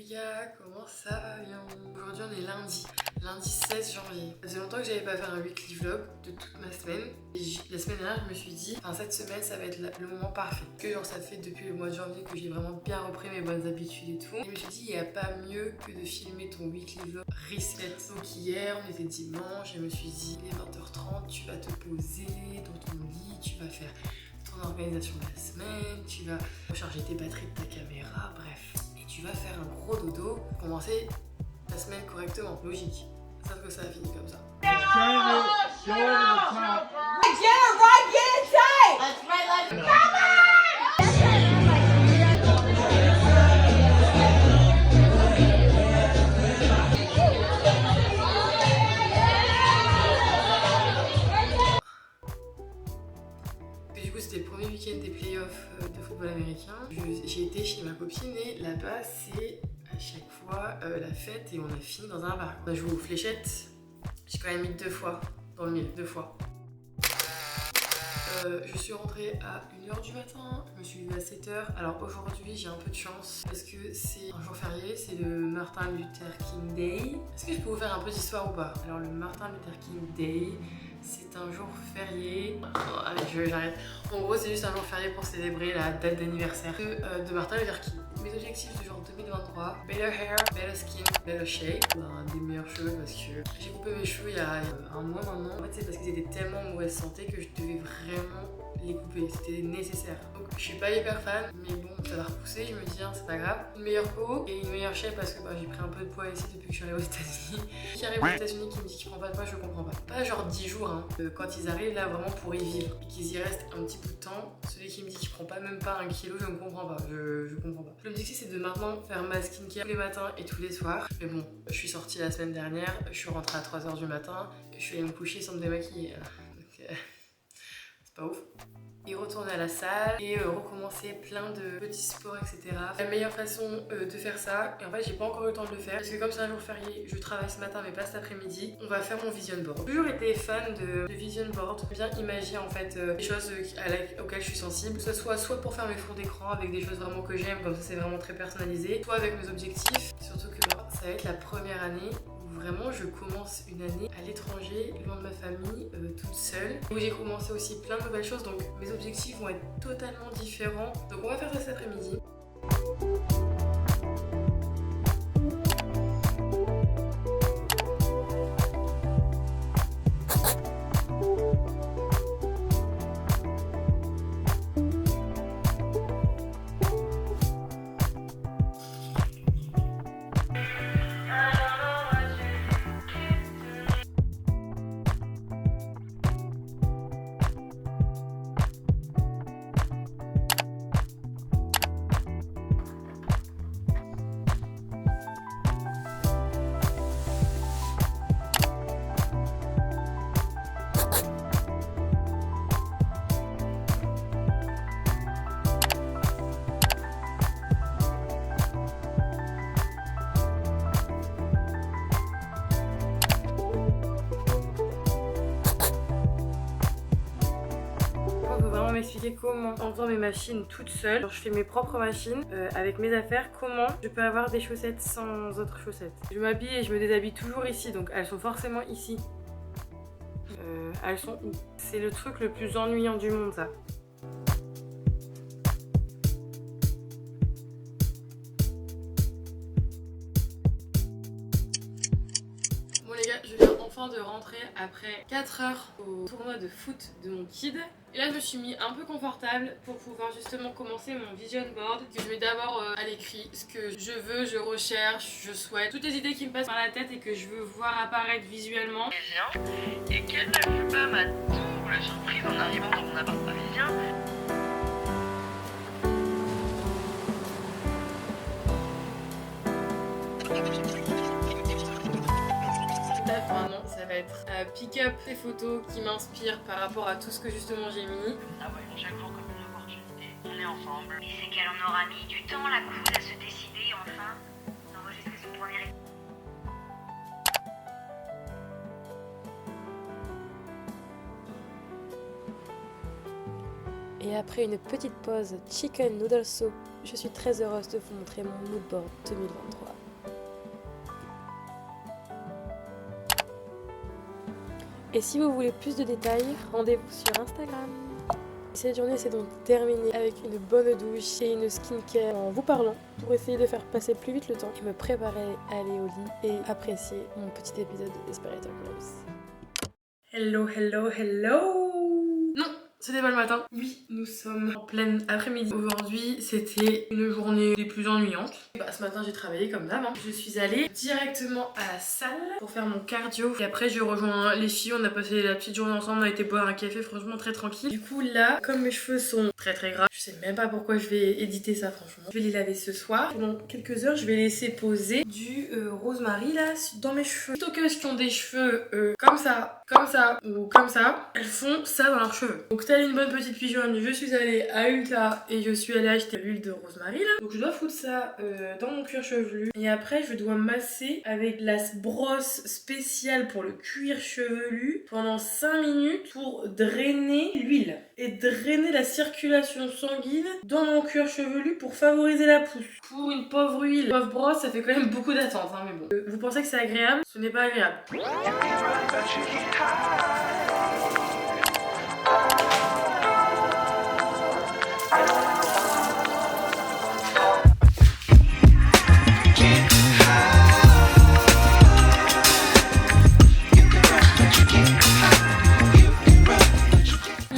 les gars, comment ça va bien? Aujourd'hui on est lundi 16 janvier. Ça faisait longtemps que j'avais pas fait un weekly vlog de toute ma semaine. Et la semaine dernière je me suis dit, enfin cette semaine ça va être le moment parfait. Que genre ça fait depuis le mois de janvier que j'ai vraiment bien repris mes bonnes habitudes et tout. Et je me suis dit, il n'y a pas mieux que de filmer ton weekly vlog reset. Donc hier on était dimanche et je me suis dit, il est 20h30, tu vas te poser dans ton lit, tu vas faire ton organisation de la semaine, tu vas recharger tes batteries de ta caméra, bref. Tu vas faire un gros dodo pour commencer ta semaine correctement, logique. Sauf que ça a fini comme ça. Du coup c'était le premier week-end des playoffs de football américain. J'ai été chez ma copine et là-bas c'est à chaque fois la fête et on a fini dans un bar. On a joué aux fléchettes, j'ai quand même mis 2 fois dans le mille, 2 fois. Je suis rentrée à 1h du matin, je me suis levée à 7h. Alors aujourd'hui j'ai un peu de chance parce que c'est un jour férié, c'est le Martin Luther King Day. Est-ce que je peux vous faire un peu d'histoire ou pas? Alors le Martin Luther King Day, c'est un jour férié. Oh, allez, j'arrête. En gros c'est juste un jour férié pour célébrer la date d'anniversaire de Martin Luther King. Mes objectifs de genre 2023, better hair, better skin, better shape. Des meilleurs cheveux parce que j'ai coupé mes cheveux il y a un mois maintenant. En fait c'est parce qu'ils étaient tellement en mauvaise santé que je devais vraiment les couper, c'était nécessaire. Donc je suis pas hyper fan, mais bon ça va repousser, je me dis c'est pas grave. Une meilleure peau et une meilleure shape parce que j'ai pris un peu de poids ici depuis que je suis arrivée aux États-Unis. Qui arrive aux États-Unis qui me dit qu'il prend pas de poids, je comprends pas. Pas genre 10 jours, hein. Quand ils arrivent là vraiment pour y vivre et qu'ils y restent un petit bout de temps, celui qui me dit qu'il prend pas même pas 1 kilo, je ne comprends pas, je comprends pas. L'objectif c'est de maintenant faire ma skincare tous les matins et tous les soirs. Mais bon, je suis sortie la semaine dernière, je suis rentrée à 3h du matin, je suis allée me coucher sans me démaquiller. Donc c'est pas ouf. Et retourner à la salle et recommencer plein de petits sports, etc. La meilleure façon de faire ça, et en fait j'ai pas encore eu le temps de le faire parce que comme c'est un jour férié, je travaille ce matin mais pas cet après-midi, on va faire mon vision board. J'ai toujours été fan de vision board, bien imaginer en fait les choses auxquelles je suis sensible, que ce soit pour faire mes fonds d'écran avec des choses vraiment que j'aime, comme ça c'est vraiment très personnalisé, soit avec mes objectifs, surtout que ça va être la première année vraiment je commence une année à l'étranger, loin de ma famille, toute seule, où j'ai commencé aussi plein de nouvelles choses, donc mes objectifs vont être totalement différents. Donc on va faire ça cet après-midi. M'expliquer comment en faisant mes machines toute seule, je fais mes propres machines avec mes affaires, comment je peux avoir des chaussettes sans autres chaussettes. Je m'habille et je me déshabille toujours ici, donc elles sont forcément ici. Elles sont où? C'est le truc le plus ennuyant du monde, ça. Bon les gars, je viens enfin de rentrer après 4 heures au tournoi de foot de mon kid. Et là je me suis mis un peu confortable pour pouvoir justement commencer mon vision board, que je mets d'abord à l'écrit ce que je veux, je recherche, je souhaite, toutes les idées qui me passent par la tête et que je veux voir apparaître visuellement. Et qu'elle ne fut pas ma double surprise en arrivant dans mon appart parisien. Maintenant ça va être pick-up des photos qui m'inspirent par rapport à tout ce que justement j'ai mis. Ah ouais, chaque jour comme une opportunité, on est ensemble. Et c'est qu'elle en aura mis du temps la coude à se décider enfin d'enregistrer son premier épisode. Et après une petite pause chicken noodle soup je suis très heureuse de vous montrer mon mood board 2023. Et si vous voulez plus de détails, rendez-vous sur Instagram. Cette journée s'est donc terminée avec une bonne douche et une skincare en vous parlant pour essayer de faire passer plus vite le temps et me préparer à aller au lit et apprécier mon petit épisode de Desperate Housewives. Hello, hello, hello. Non, c'était pas le matin. Oui, nous sommes en pleine après-midi. Aujourd'hui, c'était une journée des plus ennuyantes. Ce matin, j'ai travaillé comme d'hab. Je suis allée directement à la salle pour faire mon cardio. Et après, j'ai rejoint les filles. On a passé la petite journée ensemble. On a été boire un café, franchement très tranquille. Du coup, là, comme mes cheveux sont très gras, je sais même pas pourquoi je vais éditer ça, franchement. Je vais les laver ce soir. Pendant quelques heures, je vais laisser poser du rosemary là dans mes cheveux. Plutôt que ceux qui ont des cheveux comme ça ou comme ça, elles font ça dans leurs cheveux. Donc telle une bonne petite pigeonne, je suis allée à Ulta et je suis allée acheter l'huile de rosemary là. Donc je dois foutre ça dans mon cuir chevelu. Et après je dois masser avec la brosse spéciale pour le cuir chevelu pendant 5 minutes pour drainer l'huile et drainer la circulation sanguine dans mon cuir chevelu pour favoriser la pousse. Pour une pauvre huile, pauvre brosse, ça fait quand même beaucoup d'attente, hein, mais bon. Vous pensez que c'est agréable? Ce n'est pas agréable.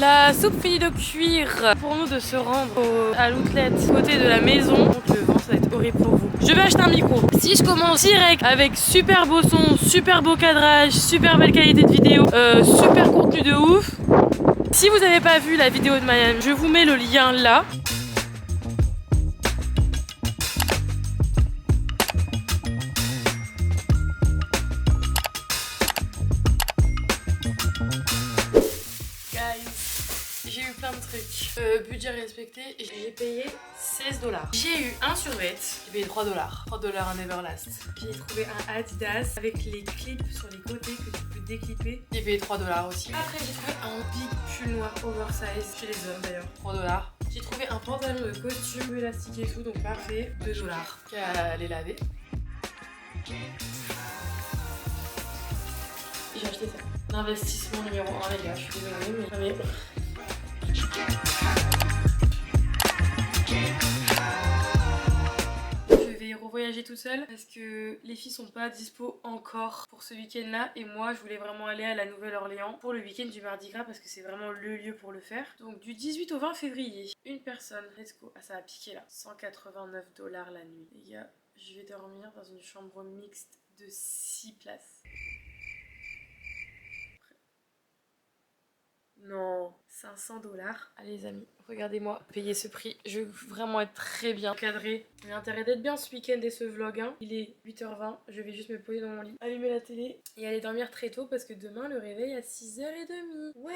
La soupe finit de cuire. Pour nous de se rendre à l'outlet côté de la maison. Donc le vent ça va être horrible pour vous. Je vais acheter un micro. Si je commence direct avec super beau son, super beau cadrage, super belle qualité de vidéo, super contenu de ouf. Si vous n'avez pas vu la vidéo de Mayenne, je vous mets le lien là. J'ai eu plein de trucs. Budget respecté, j'ai payé 16 $. J'ai eu un survêt, j'ai payé 3 $. 3 $ un Everlast. J'ai trouvé un Adidas avec les clips sur les côtés que tu peux déclipper. J'ai payé 3 $ aussi. Après j'ai trouvé un big pull noir oversize chez les hommes d'ailleurs, 3 $. J'ai trouvé un pantalon de costume élastique et tout, donc parfait, 2 $. Qu'à les laver. J'ai acheté ça. L'investissement numéro 1 les gars, je suis désolée mais... Je vais revoyager toute seule parce que les filles sont pas dispo encore pour ce week-end là et moi je voulais vraiment aller à la Nouvelle-Orléans pour le week-end du Mardi Gras parce que c'est vraiment le lieu pour le faire. Donc du 18 au 20 février, une personne, let's go. Ah ça a piqué là, 189 $ la nuit. Les gars, je vais dormir dans une chambre mixte de 6 places. Non, 500 $. Allez les amis, regardez-moi, payer ce prix. Je veux vraiment être très bien cadrée. J'ai intérêt d'être bien ce week-end et ce vlog. Hein. Il est 8h20, je vais juste me poser dans mon lit, allumer la télé et aller dormir très tôt parce que demain le réveil à 6h30. Ouais.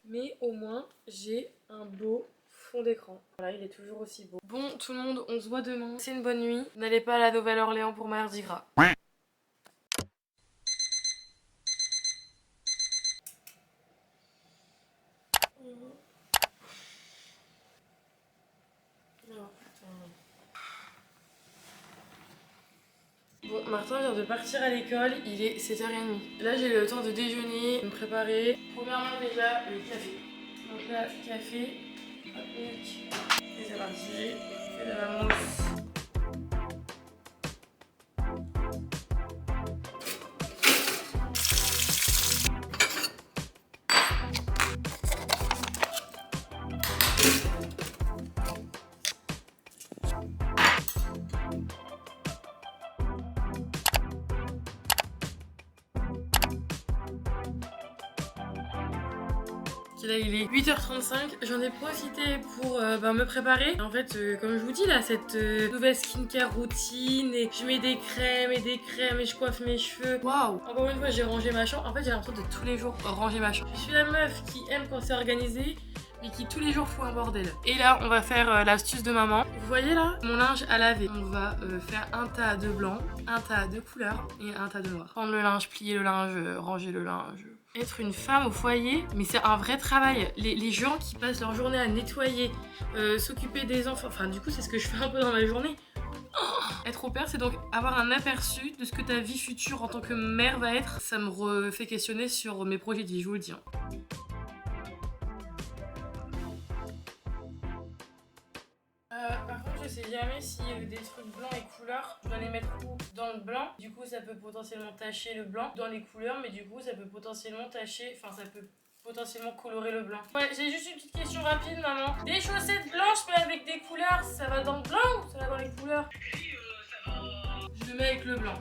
Mais au moins, j'ai un beau fond d'écran. Voilà, il est toujours aussi beau. Bon, tout le monde, on se voit demain. C'est une bonne nuit. N'allez pas à la Nouvelle-Orléans pour Mardi Gras. Bon, Martin vient de partir à l'école, il est 7h30. Là, j'ai le temps de déjeuner, de me préparer. Premièrement, déjà, le café. Donc là, café, et c'est parti, je fais de la mousse. Là il est 8h35, j'en ai profité pour me préparer. En fait, comme je vous dis là, cette nouvelle skincare routine, et je mets des crèmes et je coiffe mes cheveux. Waouh! Encore une fois, j'ai rangé ma chambre. En fait, j'ai l'impression de tous les jours ranger ma chambre. Je suis la meuf qui aime quand c'est organisé, mais qui tous les jours fout un bordel. Et là, on va faire l'astuce de maman. Vous voyez là, mon linge à laver. On va faire un tas de blanc, un tas de couleur et un tas de noir. Prendre le linge, plier le linge, ranger le linge. Être une femme au foyer, mais c'est un vrai travail. Les gens qui passent leur journée à nettoyer, s'occuper des enfants, enfin du coup c'est ce que je fais un peu dans ma journée. Être au père, c'est donc avoir un aperçu de ce que ta vie future en tant que mère va être. Ça me refait questionner sur mes projets de vie, je vous le dis. Par contre, je sais jamais si des trucs blancs et couleurs, je dois les mettre où dans le blanc. Du coup, ça peut potentiellement tacher le blanc dans les couleurs, mais du coup, ça peut potentiellement tacher, enfin, ça peut potentiellement colorer le blanc. Ouais, j'ai juste une petite question rapide, maman. Des chaussettes blanches, mais avec des couleurs, ça va dans le blanc ou ça va dans les couleurs? Je le mets avec le blanc.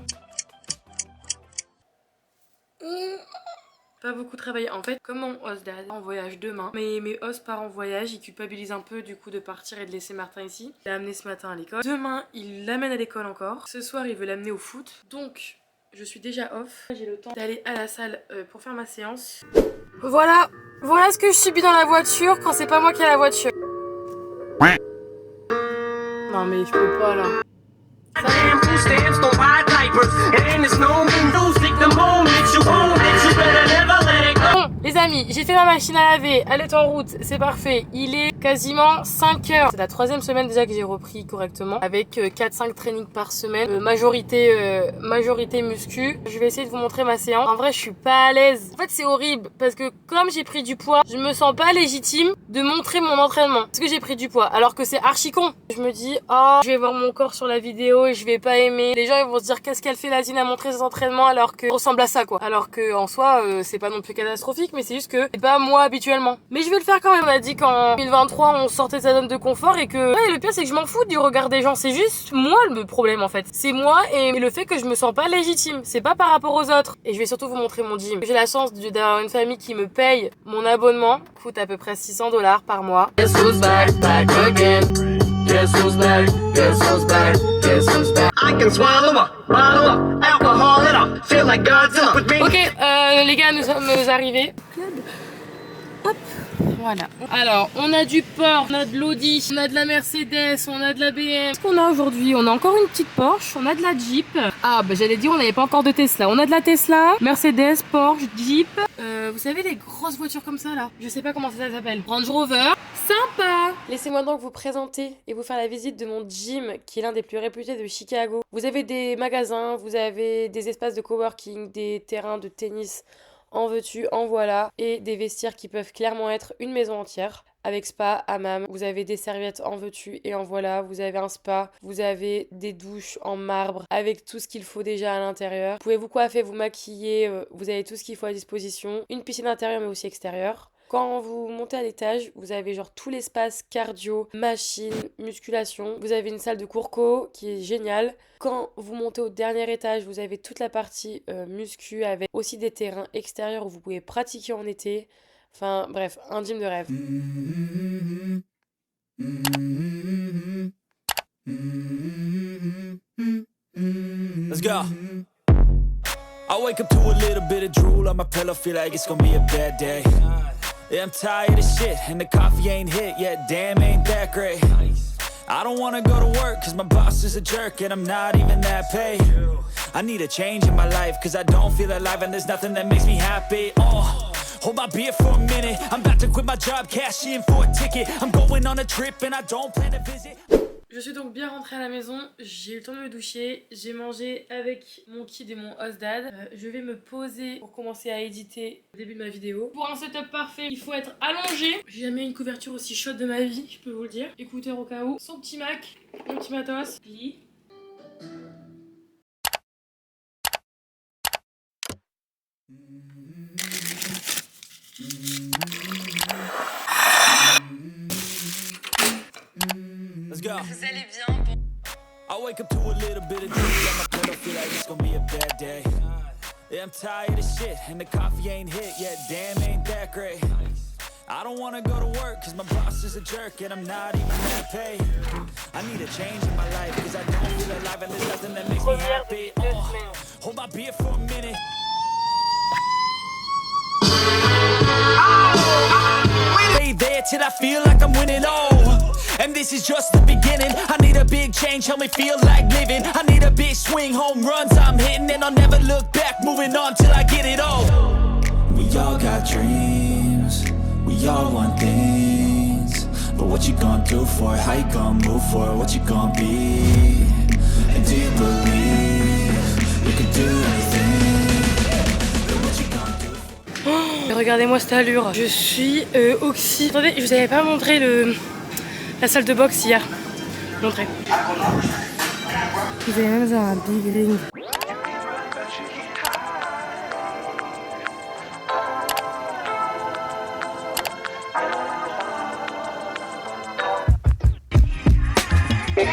Pas beaucoup travaillé. En fait, comme mon host dad en voyage demain, mais mes hosts part en voyage, ils culpabilisent un peu du coup de partir et de laisser Martin ici. Il l'a amené ce matin à l'école. Demain, il l'amène à l'école encore. Ce soir, il veut l'amener au foot. Donc, je suis déjà off. J'ai le temps d'aller à la salle pour faire ma séance. Voilà ce que je subis dans la voiture quand c'est pas moi qui ai la voiture. Non mais je peux pas là. Bon, les amis, j'ai fait ma machine à laver, elle est en route, c'est parfait. Il est quasiment 5 heures. C'est la 3e semaine déjà que j'ai repris correctement, avec 4-5 trainings par semaine, majorité muscu. Je vais essayer de vous montrer ma séance. En vrai, je suis pas à l'aise. En fait, c'est horrible, parce que comme j'ai pris du poids, je me sens pas légitime de montrer mon entraînement. Parce que j'ai pris du poids, alors que c'est archi con. Je me dis, oh, je vais voir mon corps sur la vidéo et je vais pas aimer. Les gens, ils vont se dire, qu'est-ce qu'elle fait Lazine à montrer ses entraînements alors que ressemble à ça, quoi. Alors que, en soi, c'est pas non plus catastrophique, mais c'est juste que c'est pas moi habituellement. Mais je vais le faire quand même. On a dit qu'en 2023, on sortait de sa zone de confort et que, ouais, le pire, c'est que je m'en fous du regard des gens. C'est juste moi le problème, en fait. C'est moi et le fait que je me sens pas légitime. C'est pas par rapport aux autres. Et je vais surtout vous montrer mon gym. J'ai la chance d'avoir une famille qui me paye mon abonnement. Coûte à peu près $600 par mois. Guess who's back again? Guess who's back? Guess who's back? Guess who's back? I can swallow up, bottle up, alcohol it up, feel like Godzilla with me. Ok, les gars, nous sommes arrivés. Hop, voilà. Alors, on a du Porsche, on a de l'Audi, on a de la Mercedes, on a de la BM. Qu'est-ce qu'on a aujourd'hui? On a encore une petite Porsche, on a de la Jeep. Ah, bah j'allais dire, on n'avait pas encore de Tesla. On a de la Tesla, Mercedes, Porsche, Jeep. Vous savez, les grosses voitures comme ça, là? Je sais pas comment ça s'appelle. Range Rover. Sympa! Laissez-moi donc vous présenter et vous faire la visite de mon gym, qui est l'un des plus réputés de Chicago. Vous avez des magasins, vous avez des espaces de coworking, des terrains de tennis. En veux-tu, en voilà, et des vestiaires qui peuvent clairement être une maison entière, avec spa, hammam, vous avez des serviettes en veux-tu et en voilà, vous avez un spa, vous avez des douches en marbre, avec tout ce qu'il faut déjà à l'intérieur. Vous pouvez vous coiffer, vous maquiller, vous avez tout ce qu'il faut à disposition, une piscine intérieure mais aussi extérieure. Quand vous montez à l'étage, vous avez genre tout l'espace cardio, machine, musculation. Vous avez une salle de cours qui est géniale. Quand vous montez au dernier étage, vous avez toute la partie muscu avec aussi des terrains extérieurs où vous pouvez pratiquer en été. Enfin bref, un gym de rêve. Let's go. I wake up to a little bit of drool on my pillow, feel like it's gonna be a bad day. Yeah, I'm tired of shit, and the coffee ain't hit yet, damn, ain't that great. I don't wanna go to work, cause my boss is a jerk, and I'm not even that paid. I need a change in my life, cause I don't feel alive, and there's nothing that makes me happy. Oh, hold my beer for a minute, I'm about to quit my job, cash in for a ticket. I'm going on a trip, and I don't plan to visit. Je suis donc bien rentrée à la maison, j'ai eu le temps de me doucher, j'ai mangé avec mon kid et mon host dad. Je vais me poser pour commencer à éditer le début de ma vidéo. Pour un setup parfait, il faut être allongé. J'ai jamais eu une couverture aussi chaude de ma vie, je peux vous le dire. Écouteurs au cas où, son petit Mac, mon petit matos, lit. Vous allez bien? I wake up to a little bit of dreams on my pillow, feel like it's gonna be a bad day. Yeah, I'm tired of shit, and the coffee ain't hit yet, damn, ain't that great. I don't wanna go to work, cause my boss is a jerk, and I'm not even that paid. I need a change in my life, cause I don't feel alive, and there's nothing that makes me happy. Oh, hold my beer for a minute. Stay there till I feel like I'm winning, oh. And this is just the beginning. I need a big change, help me feel like living. I need a big swing, home runs I'm hitting, and I'll never look back, moving on till I get it all. We all got dreams, we all want things. But what you gonna do for it? How you gonna move for it? What you gonna be? And do you believe you can do anything? And what you gonna do for it? Regardez-moi cette allure. Je suis oxy. Attendez, je vous avais pas montré la salle de boxe hier. Montrez. Vous avez même un big ring.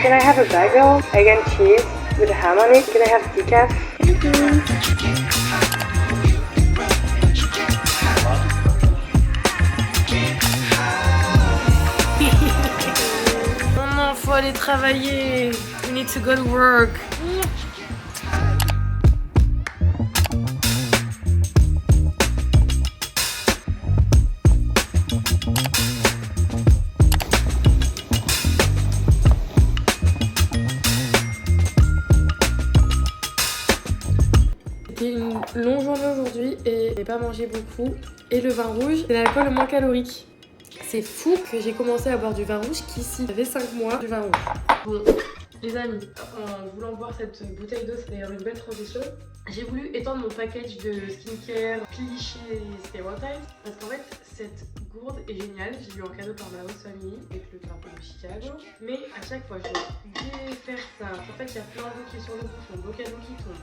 Can I have a bagel, egg and cheese with a ham on it? Can I have decaf? Oh non, faut aller travailler. We need to go to work. C'était une longue journée aujourd'hui et j'ai pas mangé beaucoup. Et le vin rouge, c'est l'alcool le moins calorique. C'est fou que j'ai commencé à boire du vin rouge qu'ici. Ça fait 5 mois du vin rouge. Bon, les amis, en voulant boire cette bouteille d'eau, c'est d'ailleurs une belle transition. J'ai voulu étendre mon package de skincare, clichés et stéréotypes. Parce qu'en fait, cette gourde est géniale. J'ai eu en cadeau par ma host famille avec le drapeau de Chicago. Mais à chaque fois, je dois défaire ça. En fait, il y a plein d'eau qui est sur le bouchon, beau cadeau qui tombe.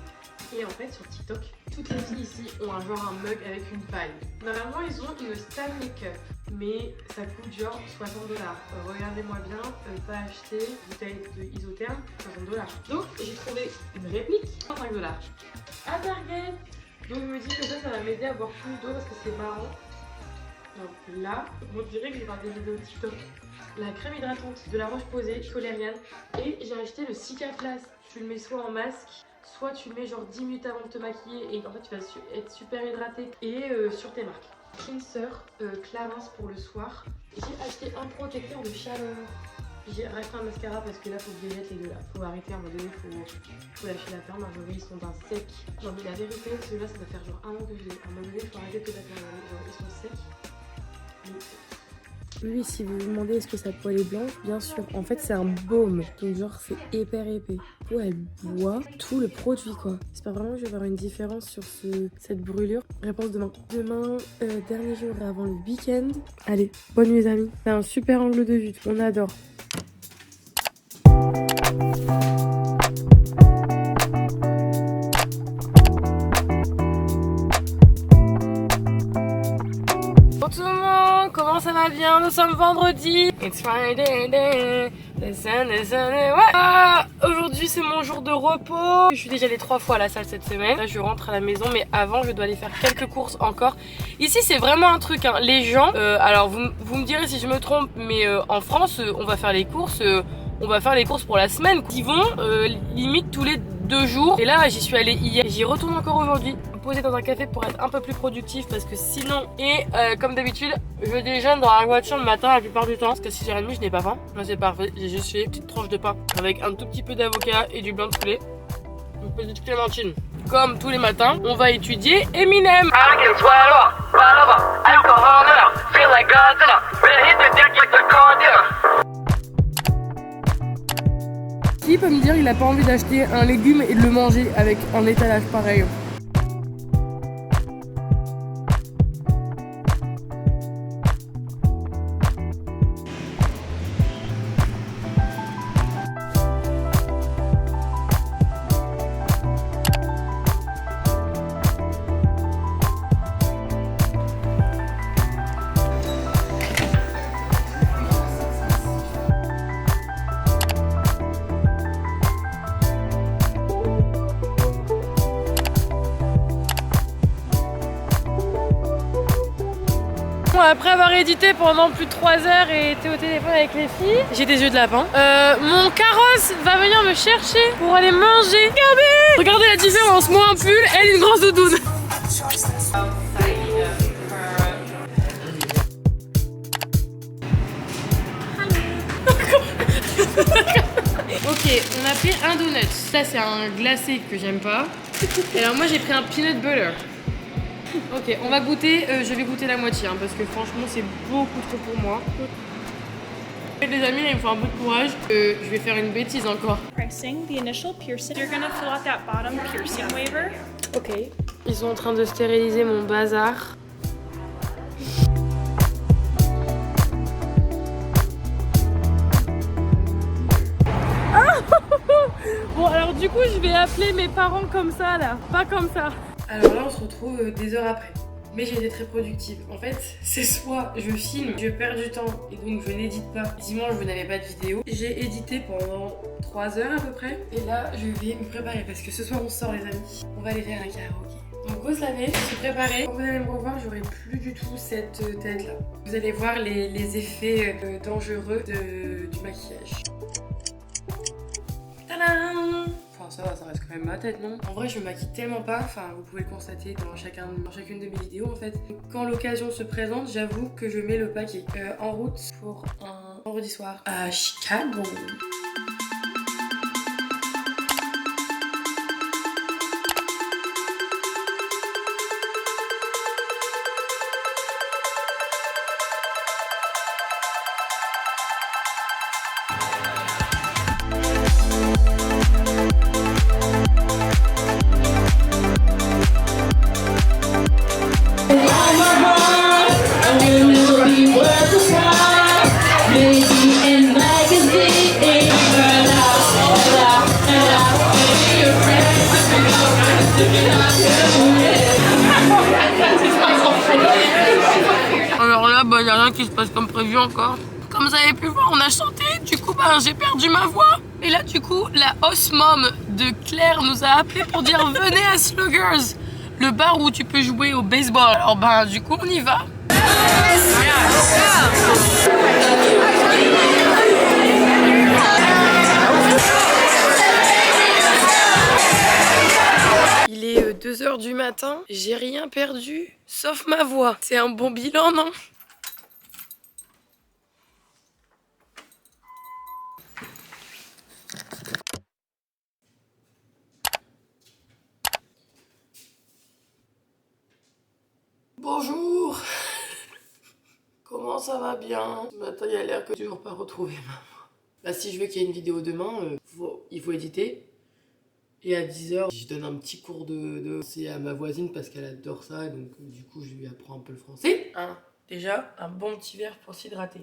Et en fait, sur TikTok, toutes les filles ici ont un mug avec une paille. Normalement, ils ont une Stanley Cup, mais ça coûte genre 60$. Regardez-moi bien, pas acheter bouteille de isotherme, 60$. Donc, j'ai trouvé une réplique, 5$ à Target. Donc, je me dis que ça va m'aider à boire plus d'eau parce que c'est marrant. Donc là, on dirait que j'ai regardé des vidéos TikTok. La crème hydratante de la Roche-Posay, Solériane. Et j'ai acheté le Cicaplast. Tu le mets soit en masque, soit tu le mets genre 10 minutes avant de te maquiller et en fait tu vas être super hydraté et sur tes marques. Cleanser Clarins pour le soir. J'ai acheté un protecteur de chaleur. J'ai racheté un mascara parce que là faut que je les jette les deux là. Faut arrêter à un moment donné, faut lâcher l'affaire. Marjorie ils sont d'un sec. Non mais la vérité, celui-là ça doit faire genre un an que je l'ai. À un moment donné, faut arrêter de l'affaire. Genre ils sont secs. Oui, si vous vous demandez est-ce que sa peau est blanche, bien sûr. En fait, c'est un baume. Donc, genre, c'est hyper épais. La peau, elle boit tout le produit, quoi. J'espère vraiment que je vais avoir une différence sur cette brûlure. Réponse demain. Demain, dernier jour avant le week-end. Allez, bonne nuit, les amis. C'est un super angle de vue. On adore. Tout le monde, comment ça va bien? Nous sommes vendredi. It's Friday day. The sun, ouais. Aujourd'hui c'est mon jour de repos. Je suis déjà allée 3 fois à la salle cette semaine. Là je rentre à la maison, mais avant je dois aller faire quelques courses encore. Ici c'est vraiment un truc, hein. Les gens, alors vous me direz si je me trompe, mais en France on va faire les courses. On va faire les courses pour la semaine. Ils vont limite tous les 2 jours. Et là j'y suis allée hier. J'y retourne encore aujourd'hui. Poser dans un café pour être un peu plus productif parce que sinon, et comme d'habitude, je déjeune dans la voiture le matin la plupart du temps parce que 6h30 je n'ai pas faim. Là c'est parfait, j'ai juste fait une petite tranche de pain avec un tout petit peu d'avocat et du blanc de poulet, une petite clémentine. Comme tous les matins, on va étudier Eminem. Qui peut me dire il a pas envie d'acheter un légume et de le manger avec un étalage pareil? Après avoir édité pendant plus de 3 heures et été au téléphone avec les filles, j'ai des yeux de lapin. Mon carrosse va venir me chercher pour aller manger. Regardez la différence, moi un pull, elle une grosse doudoune. Ok, on a pris un donut. Ça c'est un glacé que j'aime pas. Et alors moi j'ai pris un peanut butter. Ok, on va goûter, je vais goûter la moitié hein, parce que franchement c'est beaucoup trop pour moi. Et les amis, là, il me faut un peu de courage. Je vais faire une bêtise encore. Pressing the initial piercing. You're gonna fill out that bottom piercing waiver. Ok. Ils sont en train de stériliser mon bazar. Bon, alors du coup, je vais appeler mes parents comme ça, là. Pas comme ça. Alors là, on se retrouve des heures après. Mais j'ai été très productive. En fait, c'est soit je filme, je perds du temps et donc je n'édite pas. Dimanche, je n'avais pas de vidéo. J'ai édité pendant 3 heures à peu près. Et là, je vais me préparer parce que ce soir, on sort, les amis. On va aller faire un karaoké. Donc, go se laver, se préparer. Quand vous allez me revoir, j'aurai plus du tout cette tête-là. Vous allez voir les effets dangereux du maquillage. Tadam! Enfin, ça va, ça reste quand même ma tête, non? En vrai, je me maquille tellement pas, enfin, vous pouvez le constater dans chacune de mes vidéos, en fait. Quand l'occasion se présente, j'avoue que je mets le paquet. En route pour un vendredi soir à Chicago. Alors là, il n'y a rien qui se passe comme prévu encore. Comme vous avez pu voir, on a chanté, du coup j'ai perdu ma voix. Et là du coup, la host mom de Claire nous a appelé pour dire venez à Sluggers, le bar où tu peux jouer au baseball. Alors du coup on y va. Il est 2 h du matin, j'ai rien perdu, sauf ma voix. C'est un bon bilan, non? Bonjour. Comment ça va bien? Ce matin, il y a l'air que je n'ai toujours pas retrouvé ma voix. Bah, si je veux qu'il y ait une vidéo demain, il faut éditer. Et à 10 h, je donne un petit cours de français à ma voisine parce qu'elle adore ça. Et donc, du coup, je lui apprends un peu le français. Déjà, un bon petit verre pour s'hydrater.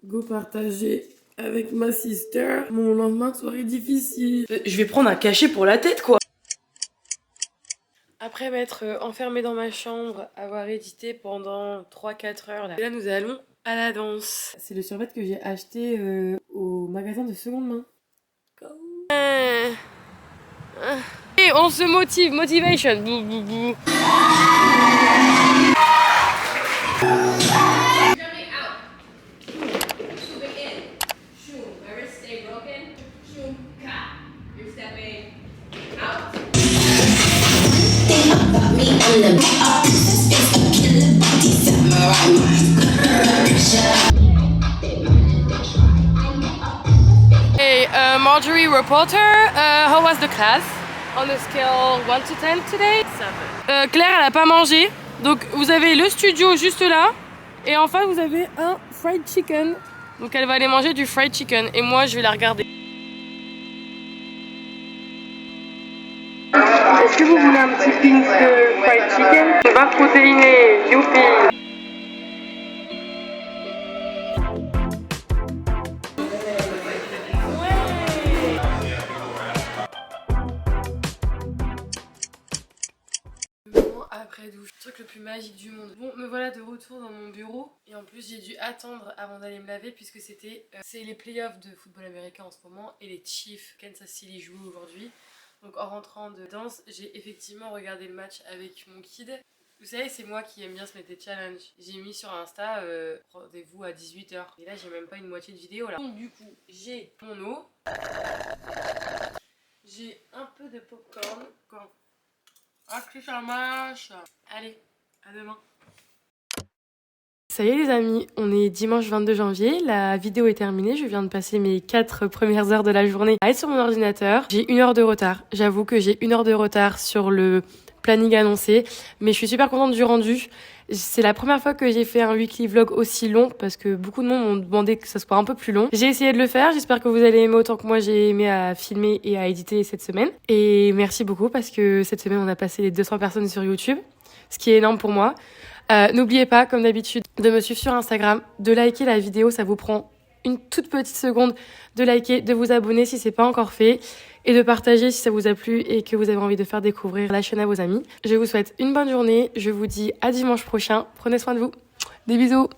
Go partager avec ma sister mon lendemain de soirée difficile. Je vais prendre un cachet pour la tête, quoi. Après m'être enfermée dans ma chambre, avoir édité pendant 3-4 heures, là nous allons à la danse. C'est le survêt que j'ai acheté au magasin de seconde main. Go. Et on se motive, motivation. Bou, bou, bou. Hey, Marjorie reporter, how was the class? On a scale 1 to 10 today? 7. Claire, elle a pas mangé. Donc vous avez le studio juste là. Et en face, vous avez un fried chicken. Donc elle va aller manger du fried chicken. Et moi, je vais la regarder. Est-ce que vous voulez un petit pink de fried chicken? Barre protéinée, youpi! Après douche, le truc le plus magique du monde. Bon, me voilà de retour dans mon bureau. Et en plus, j'ai dû attendre avant d'aller me laver puisque c'est les playoffs de football américain en ce moment. Et les Chiefs Kansas City jouent aujourd'hui. Donc en rentrant de danse, j'ai effectivement regardé le match avec mon kid. Vous savez, c'est moi qui aime bien se mettre des challenges. J'ai mis sur Insta, rendez-vous à 18 h. Et là, j'ai même pas une moitié de vidéo là. Donc du coup, j'ai mon eau. J'ai un peu de popcorn. Ah, que ça marche. Allez, à demain. Ça y est les amis, on est dimanche 22 janvier, la vidéo est terminée, je viens de passer mes 4 premières heures de la journée à être sur mon ordinateur. J'ai 1 heure de retard, j'avoue que j'ai 1 heure de retard sur le planning annoncé. Mais je suis super contente du rendu. C'est la première fois que j'ai fait un weekly vlog aussi long parce que beaucoup de monde m'ont demandé que ça soit un peu plus long. J'ai essayé de le faire, j'espère que vous allez aimer autant que moi j'ai aimé à filmer et à éditer cette semaine. Et merci beaucoup parce que cette semaine on a passé les 200 personnes sur YouTube, ce qui est énorme pour moi. N'oubliez pas, comme d'habitude, de me suivre sur Instagram, de liker la vidéo, ça vous prend une toute petite seconde de liker, de vous abonner si c'est pas encore fait et de partager si ça vous a plu et que vous avez envie de faire découvrir la chaîne à vos amis. Je vous souhaite une bonne journée, je vous dis à dimanche prochain, prenez soin de vous, des bisous.